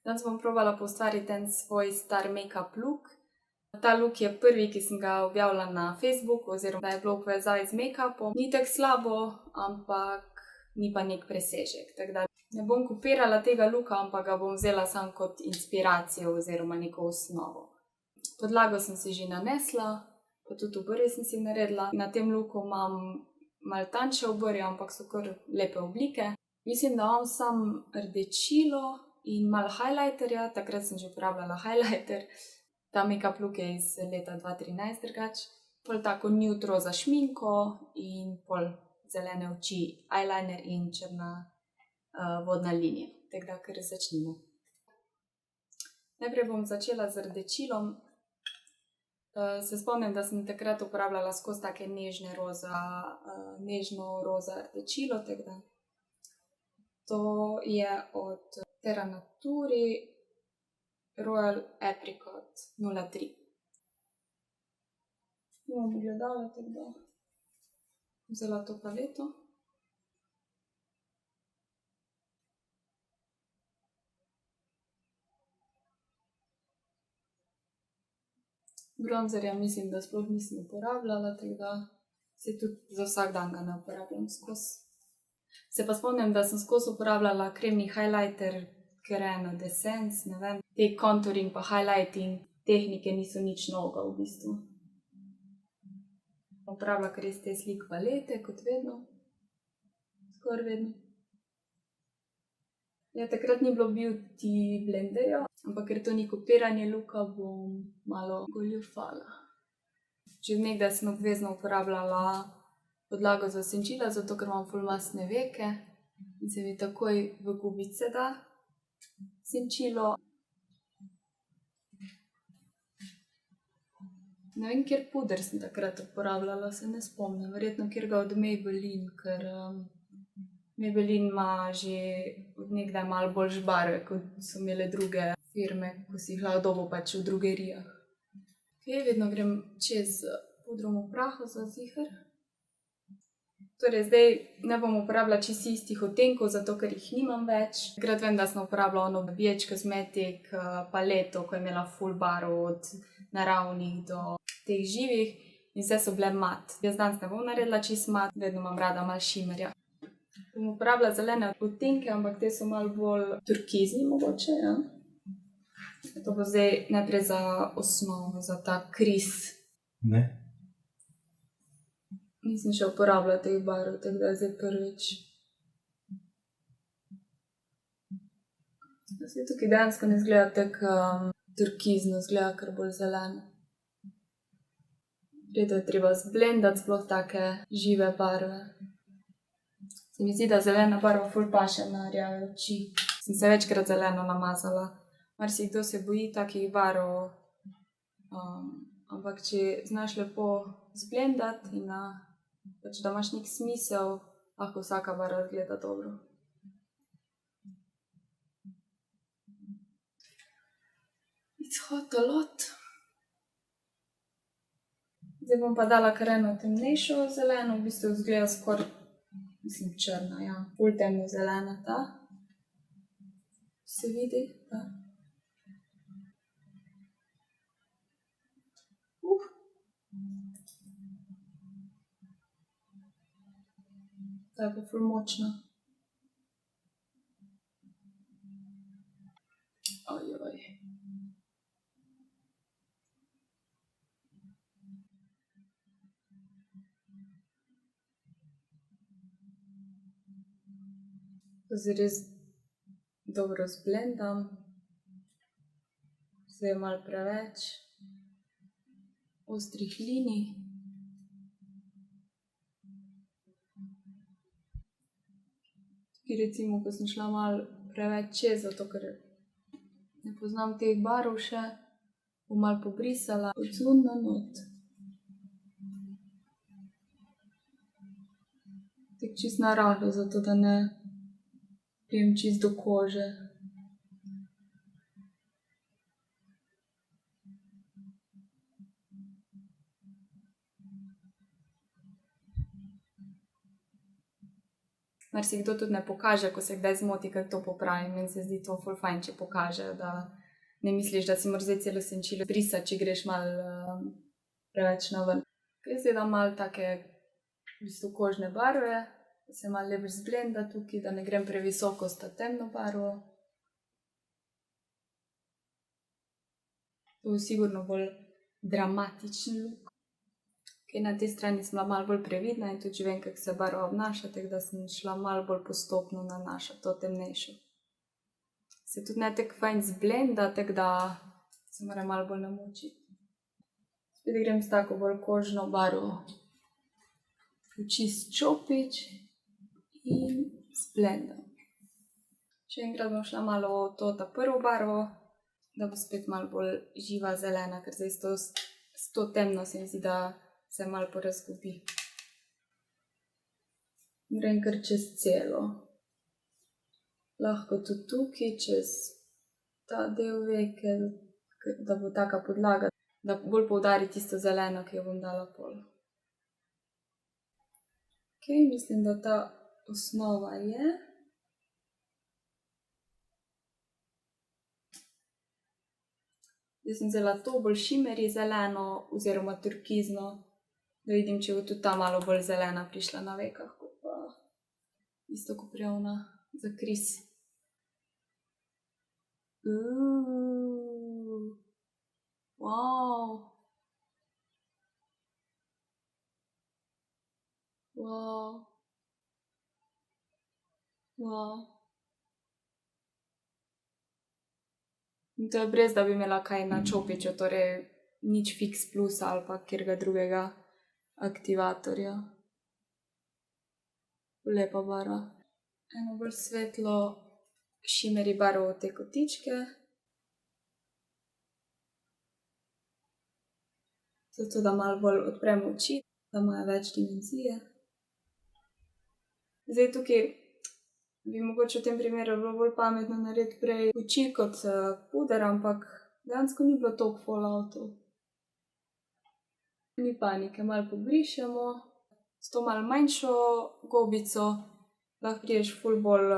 Danes bom probala poustvariti en svoj star make-up look. Ta look je prvi, ki sem ga objavila na Facebooku, oziroma da je bilo v povezavi z make-upom. Ni tako slabo, ampak ni pa nek presežek. Tako da ne bom kopirala tega looka, ampak ga bom vzela samo kot inspiracijo oziroma neko osnovo. Podlago sem si že nanesla, pa tudi obrvi sem si naredila. Na tem looku imam malo tanjše obrvi, ampak so kar lepe oblike. Mislim, da imam samo rdečilo in malo highlighterja, takrat sem že uporabljala highlighter. Ta make-up look je iz leta 2013 drugače. Pol tako nude roza šminko in pol zelene oči, eyeliner in črna vodna linija. Tako da kar začnimo. Najprej bom začela z rdečilom. Se spomnim, da sem takrat uporabljala skozi take nežno roza rdečilo, tako da to je od Terra Naturi Royal Apricot 03. Imam ogledalo, tako da vzela to paleto. Bronzerja mislim, da sploh nisem uporabljala, tako da se tudi za vsak dan ga ne uporabljam skozi. Se pa spomnim, da sem skozi uporabljala kremni highlighter Kerena D'Essence, ne vem. Te contouring pa highlighting tehnike niso nič novega v bistvu. Uporabljala kar res te Sleek palete, kot vedno. Skoraj vedno. Ja, takrat ni bilo beauty blenderja, ampak ker to ni kopiranje looka, bom malo goljufala. Že od nekdaj sem obvezno uporabljala podlago za senčila, zato ker imam ful mastne veke in se mi takoj v gubice da senčilo. Ne vem, kjer puder sem takrat uporabljala, se ne spomnim. Verjetno kjerga od Maybelline, ker Maybelline ima že od nekdaj malo boljše barve, kot so imele druge firme, ko si jih lahko dobil pač v drogerijah. Vedno grem čez pudrom v prahu za ziher. Torej, zdaj ne bom uporabljala čisto istih odtenkov, zato ker jih nimam več. Takrat vem, da sem uporabljala ono BH Cosmetic paleto, ko je imela ful barv od naravnih do teh živih in vse so bile mat. Jaz danes ne bom naredila čisto mat, vedno imam rada malo šimerja. Bom uporabljala zelene odtenke, ampak te so malo bolj turkizni mogoče, ja. To bo zdaj najprej za osnovo, za ta kriz. Ne. Nisem še uporabljala teh barv, tako da je zdaj prvič. Zdaj tukaj dejansko ne izgleda tako turkizno, izgleda kar bolj zeleno. Redo je treba zblendati sploh take žive barve. Se mi zdi, da zelena barva ful paše na rjave oči. Sem se večkrat zeleno namazala. Marsikdo se boji takih barv, ampak če znaš lepo zblendati in pač da imaš nek smisel, lahko vsaka barva izgleda dobro. It's hot a lot. Zdaj bom pa dala kar eno temnejšo zeleno, v bistvu izgleda skoraj, mislim, črna, ja. Ful temno zelena ta. Se vidi, da. Ta je pa ful močna. Ojoj. To zdaj res dobro zblendam. Zdaj je malo preveč ostrih linij. Tukaj recimo, ko sem šla malo preveč čez, zato ker ne poznam teh barv še, bom malo pobrisala od zunaj not. Tako čisto na rahlo, zato da ne pridem čisto do kože. marsikdo tudi ne pokaže, ko se kdaj zmoti, ker to popravi. Meni se zdi to ful fajn, če pokaže, da ne misliš, da si moraš zdaj celo senčilo brisati, če greš malo preveč na ven. Jaz zdaj dam malo take v bistvu kožne barve, da se malo lepo zblenda tukaj, da ne grem previsoko s ta temno barvo. To je sigurno bolj dramatičen look. Na tej strani sem bila malo bolj previdna in tudi že vem, kako se barva obnaša, tako da sem šla malo bolj postopno nanašati to temnejšo. Se tudi ne tako fajn zblenda, tako da se mora malo bolj namočiti. Spet grem s tako bolj kožno barvo v čist čopič in zblendam. Še enkrat bom šla malo v ta prvo barvo, da bo spet malo bolj živa zelena, ker zdaj s to temno se mi zdi, da se malo porazgubi. Grem kar čez celo. Lahko tudi tukaj, čez ta del veke, da bo taka podlaga, da bolj poudari tisto zeleno, ki jo bom dala pol. Ok, mislim, da ta osnova je. Zdaj sem vzela to bolj šimeri zeleno oziroma turkizno, da vidim, če bo tudi ta malo bolj zelena prišla na vekah, kot pa isto kot prej ona za kris. Wow. Wow. Wow. In to je brez, da bi imela kaj na čopiču, torej nič Fix Plus ali pa kjerga drugega aktivatorja. Lepa barva. Eno bolj svetlo šimeri barvo v te kotičke. Zato, da malo bolj odprem oči, da imajo več dimenzije. Zdaj tukaj bi mogoče v tem primeru bilo bolj pametno narediti prej oči kot puder, ampak dejansko ni bilo toliko falloutov. Ni panike, malo pobrišemo. S to malo manjšo gobico lahko prideš ful bolj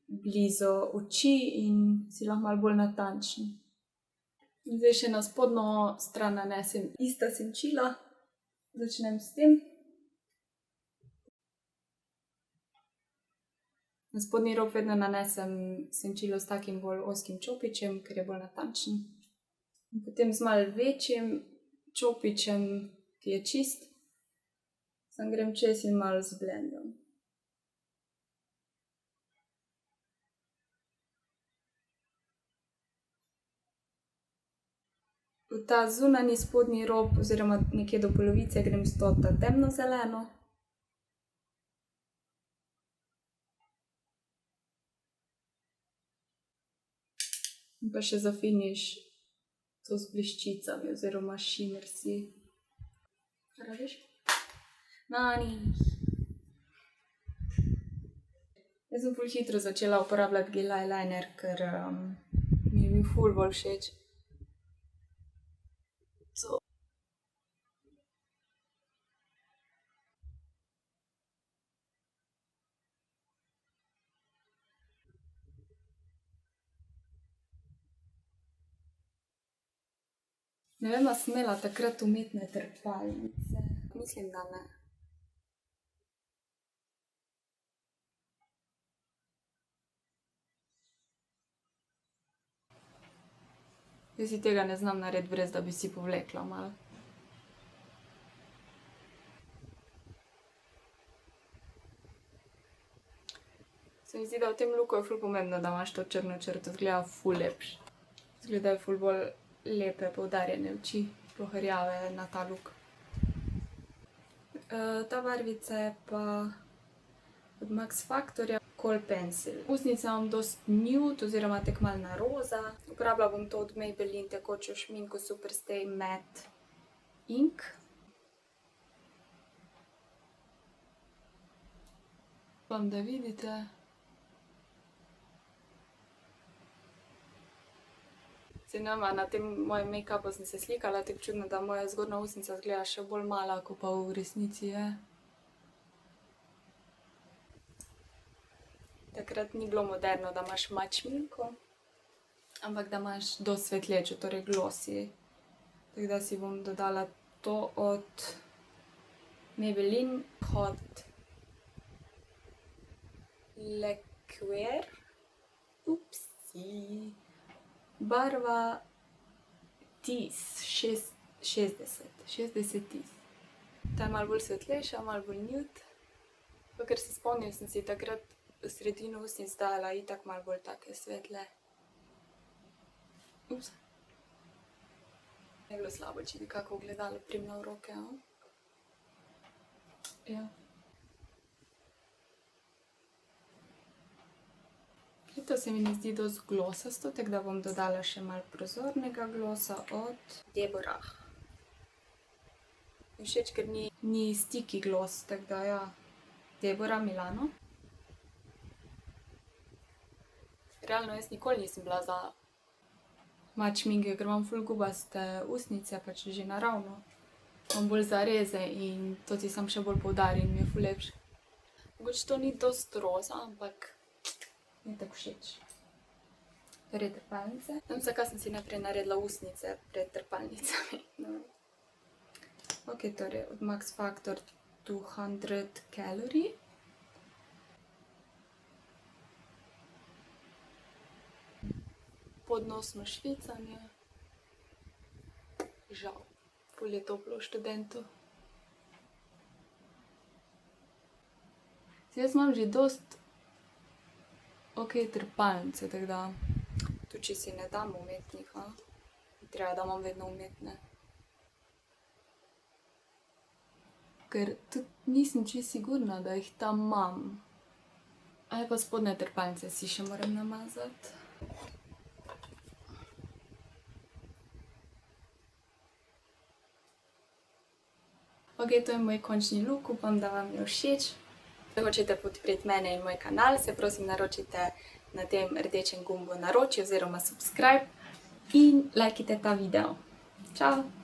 blizu oči in si lahko malo bolj natančen. In zdaj še na spodnjo stran nanesem ista senčila. Začnem s tem. Na spodnji rob vedno nanesem senčilo s takim bolj ozkim čopičem, ker je bolj natančen. In potem z malo večjim čopičem, ki je čist, sam grem čez in malo zblendam. V ta zunanji spodnji rob oziroma nekje do polovice grem s to temno zeleno. In pa še za finiš to z bleščicami oziroma šimersi. Rabiš? Nani. Jaz sem ful hitro začela uporabljati gel eyeliner, ker mi je bil ful bolj všeč. Ne vem, a sem imela takrat umetne trepalnice. Mislim, da ne. Jaz si tega ne znam narediti, brez da bi si povlekla malo. Se mi zdi, da v tem looku je ful pomembno, da imaš to črno črto, izgleda ful lepše. Izgledajo ful bolj lepe, poudarjene oči, sploh rjave na ta look. Ta barvica je pa od Max Factorja Kohl Pencil. Ustnice imam dosti nude oziroma tako malo na roza. Uporabila bom to od Maybelline tekočo šminko Superstay Matte Ink. Upam, da vidite. Se ne vem, na tem mojem make-upu sem se slikala tako čudno, da moja zgornja ustnica izgleda še bolj mala, kot pa v resnici je. takrat ni bilo moderno, da imaš mat šminko, ampak da imaš dosti svetlečo, torej glossy. Tako da si bom dodala to od Maybelline Hot Liqueur. Upsi. Barva Tease 60 Tease. Ta je malo bolj svetlejša, malo bolj nude. Pa ker se spomnim, sem si takrat v sredino ustnic dala itak malo bolj take svetle. Ups. Je bilo slabo, če bi kako ogledalo primla v roke, a? Ja. To se mi ne zdi dosti glosasto, tako da bom dodala še malo prozornega glosa od Deborah. Všeč, ker ni sticky gloss, tako da ja. Deborah Milano. Realno jaz nikoli nisem bila za mat šminke, ker imam ful gubaste ustnice, pač že naravno. Imam bolj zareze in to ti sam še bolj poudari in mi je ful lepše. Mogoče to ni dosti roza, ampak mi je tako všeč. Torej trepalnice. Ne vem, zakaj sem si najprej naredila ustnice pred trepalnicami. Ok, torej od Max Factor 200 calorie. Podnosno švicanje. Žal, ful je toplo v študentu. Jaz imam že dosti ok trepalnice, tako da tudi če si ne dam umetnih, treba da imam vedno umetne. Ker tudi nisem čisto sigurna, da jih tam imam. Aj pa spodnje trepalnice si še moram namazati. Ok, to je moj končni look, upam, da vam je všeč. Če hočete podpreti mene in moj kanal, se prosim naročite na tem rdečem gumbu naroči oziroma subscribe in lajkite ta video. Čau!